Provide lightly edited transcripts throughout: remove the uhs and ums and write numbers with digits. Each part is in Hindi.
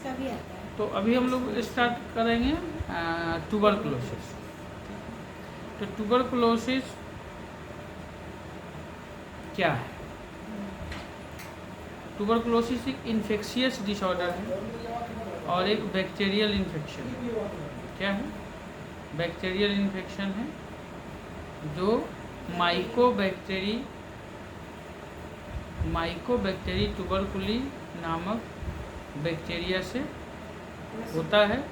का भी आता है। तो अभी हम लोग स्टार्ट करेंगे ट्यूबरकुलोसिस। तो ट्यूबरकुलोसिस क्या है? ट्यूबरकुलोसिस एक इन्फेक्शियस डिसऑर्डर है और एक बैक्टीरियल इन्फेक्शन है। क्या है? बैक्टीरियल इन्फेक्शन है जो माइकोबैक्टेरी ट्यूबरकुली नामक बैक्टीरिया से होता है,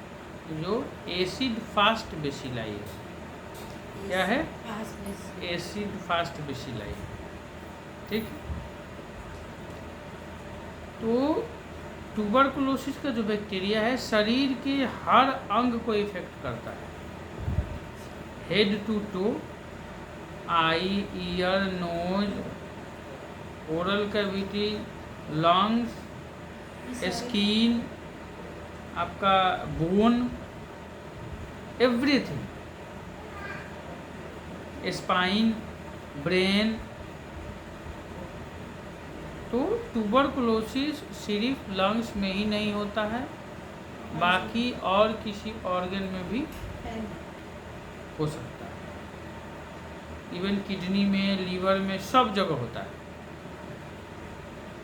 जो एसिड फास्ट बेसिलाई है। क्या है? Acid fast bacilli. ठीक। तो ट्यूबरकुलोसिस का जो बैक्टीरिया है शरीर के हर अंग को इफेक्ट करता है, head to toe, eye, ear, nose, oral cavity, lungs, skin, आपका बोन, एवरीथिंग, स्पाइन, ब्रेन। तो ट्यूबरकुलोसिस सिर्फ लंग्स में ही नहीं होता है, बाकी और किसी ऑर्गन में भी हो सकता है, इवन किडनी में, लीवर में, सब जगह होता है।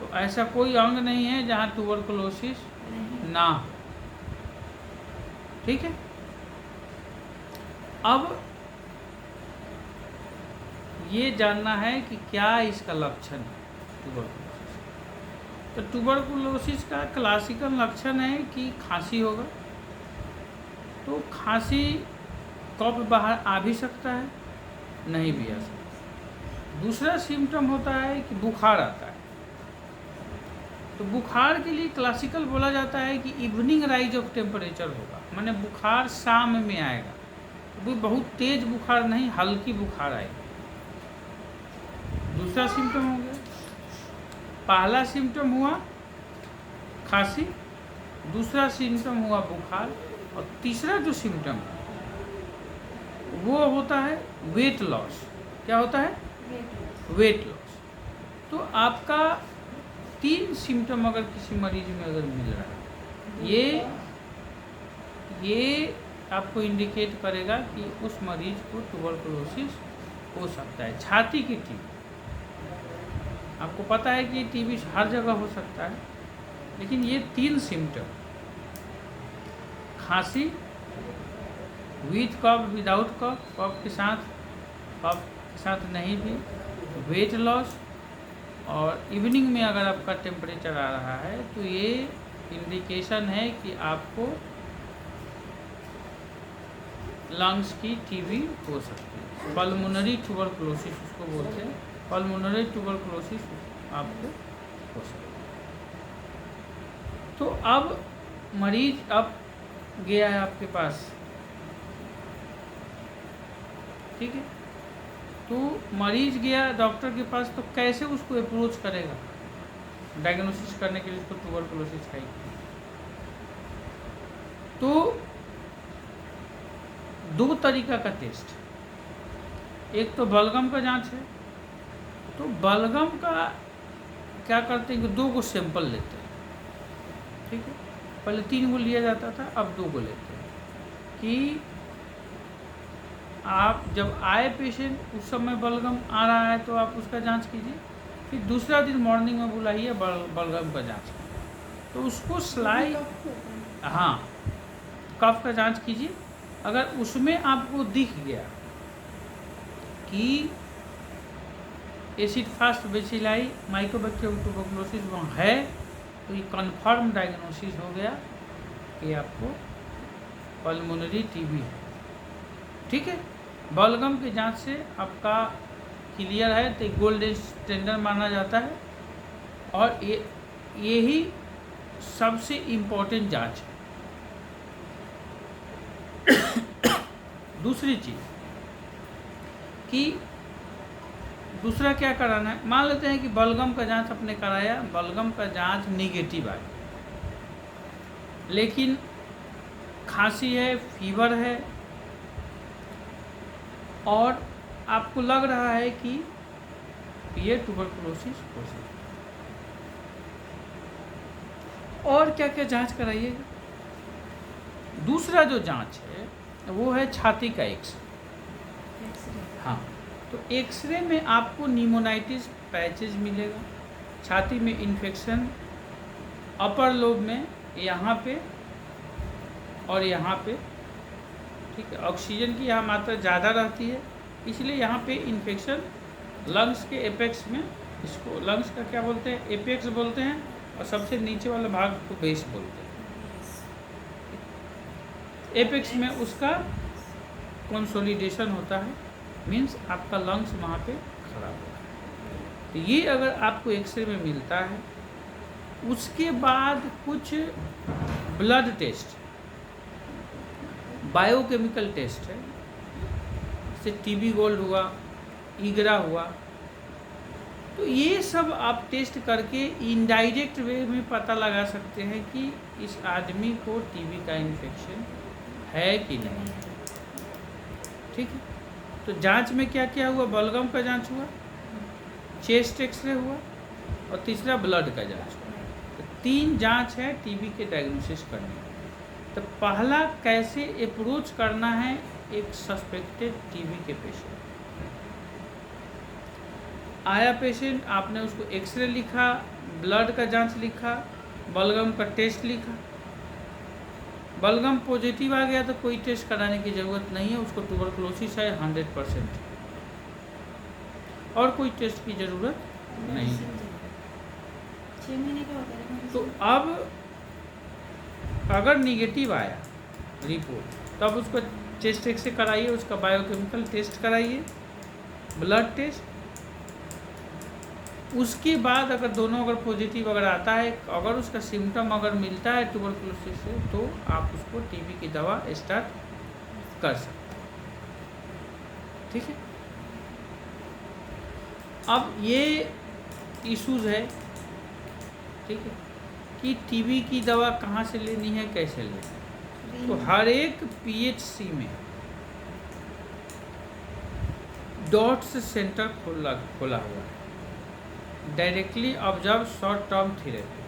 तो ऐसा कोई अंग नहीं है जहाँ ट्यूबरकुलोसिस ना हो। ठीक है। अब ये जानना है कि क्या इसका लक्षण है ट्यूबरकुलोसिस। तो ट्यूबरकुलोसिस का क्लासिकल लक्षण है कि खांसी होगा। तो खांसी कफ बाहर आ भी सकता है, नहीं भी आ सकता। दूसरा सिम्टम होता है कि बुखार आता है। तो बुखार के लिए क्लासिकल बोला जाता है कि इवनिंग राइज ऑफ टेम्परेचर होगा, माने बुखार शाम में आएगा। तो बहुत तेज बुखार नहीं, हल्की बुखार आएगी। दूसरा सिम्टम हो गया। पहला सिम्टम हुआ खांसी, दूसरा सिम्टम हुआ बुखार, और तीसरा जो सिम्टम है वो होता है वेट लॉस। क्या होता है? Weight loss. तो आपका 3 सिम्टम अगर किसी मरीज में अगर मिल रहा है, ये आपको इंडिकेट करेगा कि उस मरीज को ट्यूबरकुलोसिस हो सकता है। छाती की टीबी, आपको पता है कि टीबी हर जगह हो सकता है, लेकिन ये 3 सिम्टम, खांसी विथ कफ, विदाउट कफ, कफ के साथ नहीं भी, वेट लॉस, और इवनिंग में अगर आपका टेम्परेचर आ रहा है, तो ये इंडिकेशन है कि आपको लंग्स की टीबी हो सकती है। पल्मोनरी ट्यूबरकुलोसिस उसको बोलते हैं, पल्मोनरी ट्यूबरकुलोसिस आपको हो सकता है। तो अब मरीज अब गया है आपके पास, ठीक है। तो मरीज गया डॉक्टर के पास, तो कैसे उसको अप्रोच करेगा डायग्नोसिस करने के लिए उसको ट्यूबरकुलोसिस है। तो 2 तरीका का टेस्ट, एक तो बलगम का जांच है। तो बलगम का क्या करते हैं कि 2 को सैंपल लेते हैं, ठीक है। पहले 3 को लिया जाता था, अब 2 को लेते हैं कि आप जब आए पेशेंट उस समय बलगम आ रहा है तो आप उसका जांच कीजिए, फिर दूसरा दिन मॉर्निंग में बुलाइए बलगम का जांच, तो उसको स्लाई, हाँ, कफ का जांच कीजिए। अगर उसमें आपको दिख गया कि acid fast bacilli Mycobacterium tuberculosis वहाँ है, तो ये कन्फर्म डायग्नोसिस हो गया कि आपको पल्मोनरी टीबी है। ठीक है। बलगम की जांच से आपका क्लियर है तो गोल्ड स्टैंडर्ड माना जाता है, और यही सबसे इम्पोर्टेंट जांच है। दूसरी चीज़ कि दूसरा क्या कराना है, मान लेते हैं कि बलगम का जांच आपने कराया, बलगम का जांच निगेटिव आया, लेकिन खांसी है, फीवर है, और आपको लग रहा है कि ये ट्यूबरकुलोसिस हो सकता है, और क्या क्या जांच कराइएगा। दूसरा जो जांच है वो है छाती का एक्सरे। हाँ, तो एक्सरे में आपको निमोनाइटिस पैचेज मिलेगा, छाती में इन्फेक्शन, अपर लोब में यहाँ पे और यहाँ पे, ठीक है। ऑक्सीजन की यहाँ मात्रा ज़्यादा रहती है, इसलिए यहाँ पे इन्फेक्शन, लंग्स के एपेक्स में, इसको लंग्स का क्या बोलते हैं, एपेक्स बोलते हैं, और सबसे नीचे वाला भाग को बेस बोलते हैं। एपेक्स में उसका कंसोलिडेशन होता है, मीन्स आपका लंग्स वहाँ पे खराब होता है। तो ये अगर आपको एक्सरे में मिलता है, उसके बाद कुछ ब्लड टेस्ट, बायोकेमिकल टेस्ट है, जैसे टीबी गोल्ड हुआ, ईगरा हुआ, तो ये सब आप टेस्ट करके इनडायरेक्ट वे में पता लगा सकते हैं कि इस आदमी को टीबी का इन्फेक्शन है कि नहीं, ठीक है। तो जांच में क्या क्या हुआ, बलगम का जांच हुआ, चेस्ट एक्सरे हुआ, और तीसरा ब्लड का जांच हुआ। तो 3 जांच है टीबी के डायग्नोसिस करने का। तो पहला कैसे अप्रोच करना है एक सस्पेक्टेड टीबी के पेशेंट। आया पेशेंट, आपने उसको एक्सरे लिखा, ब्लड का जांच लिखा, बलगम का टेस्ट लिखा, बलगम पॉजिटिव आ गया तो कोई टेस्ट कराने की ज़रूरत नहीं है, उसको ट्यूबरकुलोसिस है 100%, और कोई टेस्ट की ज़रूरत नहीं है। 6 महीने का होता है। तो अब अगर निगेटिव आया रिपोर्ट, तब उसको चेस्ट एक्सरे कराइए, उसका बायोकेमिकल टेस्ट कराइए, ब्लड टेस्ट। उसके बाद अगर दोनों अगर पॉजिटिव अगर आता है, अगर उसका सिम्टम अगर मिलता है ट्यूबरकुलोसिस से, तो आप उसको टीबी की दवा स्टार्ट कर सकते हैं, ठीक है। अब ये इश्यूज है, ठीक है, कि टीबी की दवा कहाँ से लेनी है, कैसे लेनी है। तो हर एक पीएचसी में डॉट्स सेंटर खोला हुआ है, directly observe short term therapy,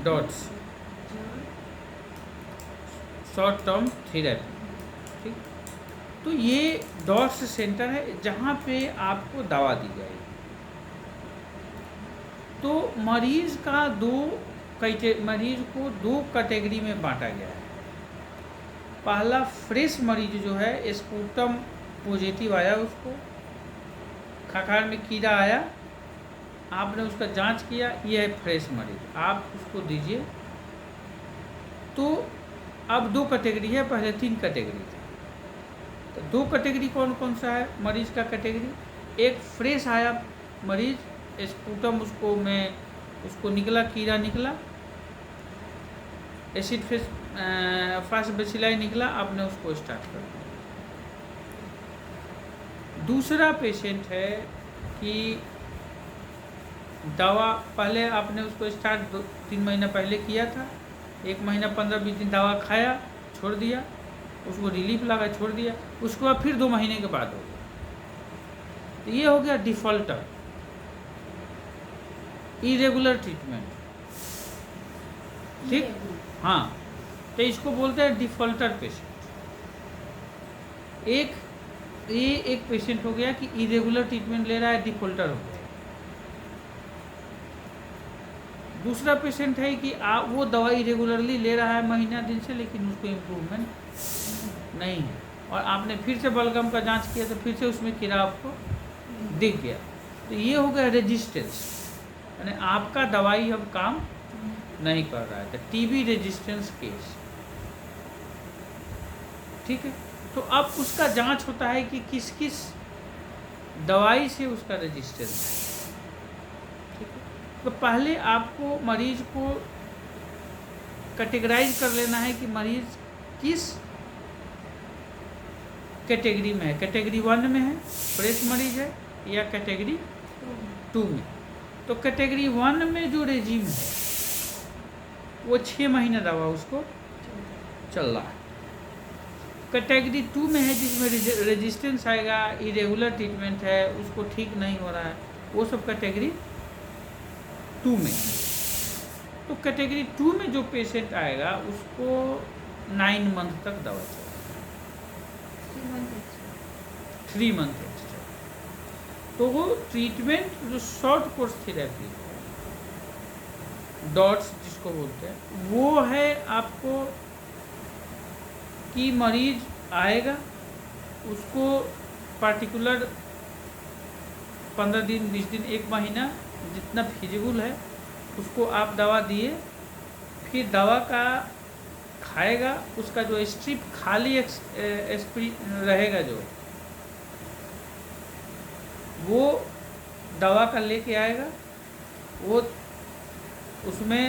dots short term therapy, ठीक। तो ये डॉट्स सेंटर है जहाँ पे आपको दवा दी जाएगी। तो मरीज को 2 कैटेगरी में बांटा गया है। पहला फ्रेश मरीज जो है, स्पूटम पॉजिटिव आया, उसको खखार में कीड़ा आया, आपने उसका जांच किया, ये है फ्रेश मरीज, आप उसको दीजिए। तो अब 2 कैटेगरी है, पहले 3 कैटेगरी थी। तो 2 कैटेगरी कौन कौन सा है मरीज का कैटेगरी। एक फ्रेश आया मरीज, स्पूटम उसको निकला, कीड़ा निकला, एसिड फेस फास्ट बेसिलाई निकला, आपने उसको स्टार्ट कर दिया। दूसरा पेशेंट है कि दवा पहले आपने उसको स्टार्ट 2-3 महीना पहले किया था, 1 महीना 15-20 दिन दवा खाया, छोड़ दिया, उसको रिलीफ लगा, छोड़ दिया, उसके बाद फिर 2 महीने के बाद हो गया। तो ये हो गया डिफॉल्टर, इरेगुलर ट्रीटमेंट, ठीक। हाँ, तो इसको बोलते हैं डिफॉल्टर पेशेंट। एक पेशेंट हो गया कि इरेगुलर ट्रीटमेंट ले रहा है, डिफॉल्टर हो गया। दूसरा पेशेंट है कि वो दवाई रेगुलरली ले रहा है महीना दिन से, लेकिन उसको इम्प्रूवमेंट नहीं है, और आपने फिर से बलगम का जांच किया तो फिर से उसमें कीड़ा आपको दिख गया। तो ये हो गया रेजिस्टेंस, यानी आपका दवाई अब काम नहीं कर रहा है, तो टीबी रेजिस्टेंस केस, ठीक है। तो अब उसका जांच होता है कि किस किस दवाई से उसका रेजिस्टेंस है, ठीक है। तो पहले आपको मरीज को कैटेगराइज कर लेना है कि मरीज किस कैटेगरी में है। कैटेगरी 1 में है, फ्रेश मरीज है, या कैटेगरी 2 में। तो कैटेगरी 1 में जो रेजिम है वो 6 महीने दवा उसको चल रहा है। कैटेगरी 2 में है जिसमें रेजिस्टेंस आएगा, इरेगुलर ट्रीटमेंट है, उसको ठीक नहीं हो रहा है, वो सब कैटेगरी 2 में। तो तो कैटेगरी 2 में जो पेशेंट आएगा उसको 9 मंथ तक दवा चाहिए, 3 मंथ एक्स्ट्रा। तो वो ट्रीटमेंट जो शॉर्ट कोर्स थेरेपी है, डॉट्स जिसको बोलते हैं, वो है आपको कि मरीज आएगा, उसको पार्टिकुलर 15 दिन, 20 दिन, 1 महीना जितना फिजिबल है उसको आप दवा दिए, फिर दवा का खाएगा, उसका जो स्ट्रिप खाली रहेगा जो वो दवा का लेके आएगा, वो उसमें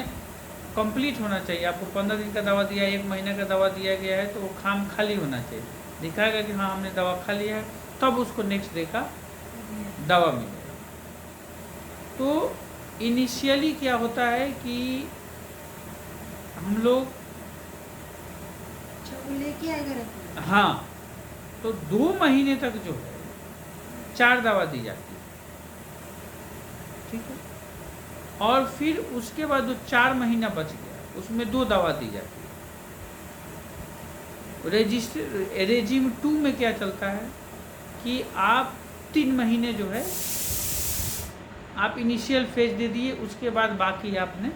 कंप्लीट होना चाहिए। आपको 15 दिन का दवा दिया, 1 महीने का दवा दिया गया है, तो वो खाम खाली होना चाहिए, दिखाएगा कि हाँ हमने दवा खा लिया है, तब उसको नेक्स्ट डे का दवा मिलेगा। तो इनिशियली क्या होता है कि हम लोग लेके आएगा रखना। हाँ, तो 2 महीने तक जो है 4 दवा दी जाती है, ठीक है। और फिर उसके बाद जो 4 महीना बच गया उसमें 2 दवा दी जाती है। रेजिम 2 में क्या चलता है कि आप 3 महीने जो है आप इनिशियल फेज दे दिए, उसके बाद बाकी आपने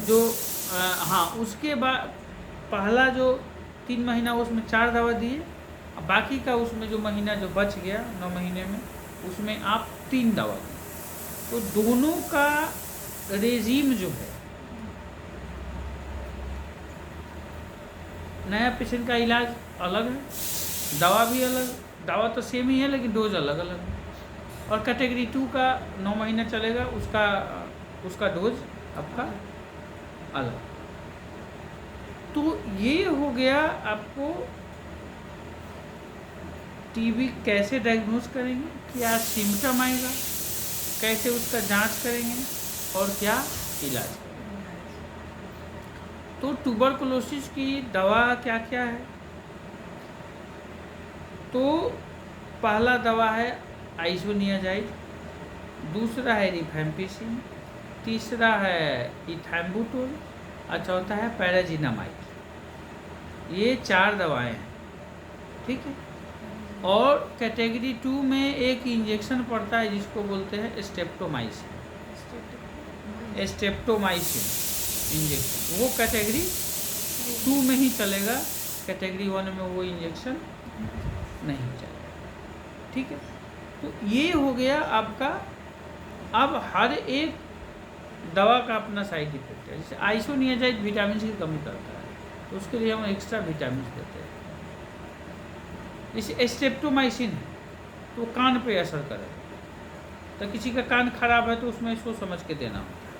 जो हाँ, उसके बाद पहला जो 3 महीना उसमें 4 दवा दिए, बाकी का उसमें जो महीना जो बच गया 9 महीने में, उसमें आप 3 दवा दिए। तो दोनों का रेजीम जो है, नया पेशेंट का इलाज अलग है, दवा भी अलग, दवा तो सेम ही है लेकिन डोज अलग अलग है। और कैटेगरी 2 का 9 महीना चलेगा, उसका डोज आपका अलग। तो ये हो गया आपको टीबी कैसे डायग्नोज करेंगे, क्या सिम्टम आएगा, कैसे उसका जांच करेंगे और क्या इलाज करेंगे। तो ट्यूबरकुलोसिस की दवा क्या क्या है, तो पहला दवा है आइसोनियाजाइड, दूसरा है रिफैम्पिसिन, तीसरा है इथैम्बुटोल और चौथा है पैराजिनामाइड। ये 4 दवाएं हैं, ठीक है। और कैटेगरी 2 में एक इंजेक्शन पड़ता है जिसको बोलते हैं स्टेप्टोमाइसिन इंजेक्शन, वो कैटेगरी 2 में ही चलेगा, कैटेगरी 1 में वो इंजेक्शन नहीं चलेगा, ठीक है। तो ये हो गया आपका। अब हर एक दवा का अपना साइड इफेक्ट है। जैसे आइसोनियाजाइड विटामिन की कमी करता है, तो उसके लिए हम एक्स्ट्रा विटामिन देते हैं। जैसे स्टेप्टोमाइसिन है तो कान पे असर करेगा, तो किसी का कान खराब है तो उसमें सोच समझ के देना होता है,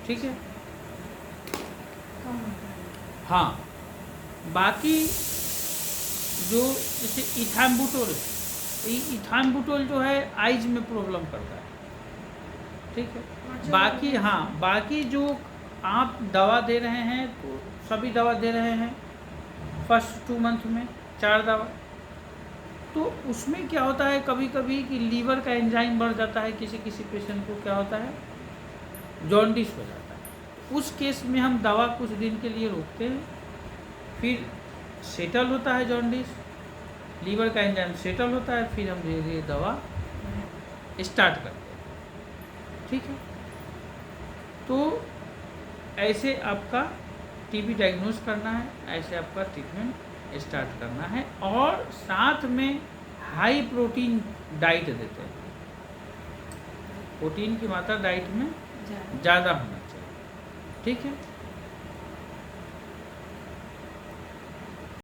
ठीक है। हाँ, बाकी जो जैसे इथैम्बुटोल, इथैम्बुटोल जो है आइज में प्रॉब्लम करता है, ठीक है। बाकी हाँ, बाकी जो आप दवा दे रहे हैं तो सभी दवा दे रहे हैं फर्स्ट 2 मंथ में 4 दवा, तो उसमें क्या होता है कभी कभी कि लीवर का एंजाइम बढ़ जाता है, किसी किसी पेशेंट को क्या होता है जॉन्डिस हो जाता है। उस केस में हम दवा कुछ दिन के लिए रोकते हैं, फिर सेटल होता है जॉन्डिस, लीवर का एंजाइम सेटल होता है, फिर हम धीरे धीरे दवा स्टार्ट करते हैं, ठीक है। तो ऐसे आपका टीबी डायग्नोज करना है, ऐसे आपका ट्रीटमेंट स्टार्ट करना है। और साथ में हाई प्रोटीन डाइट देते हैं, प्रोटीन की मात्रा डाइट में ज़्यादा होना चाहिए, ठीक है।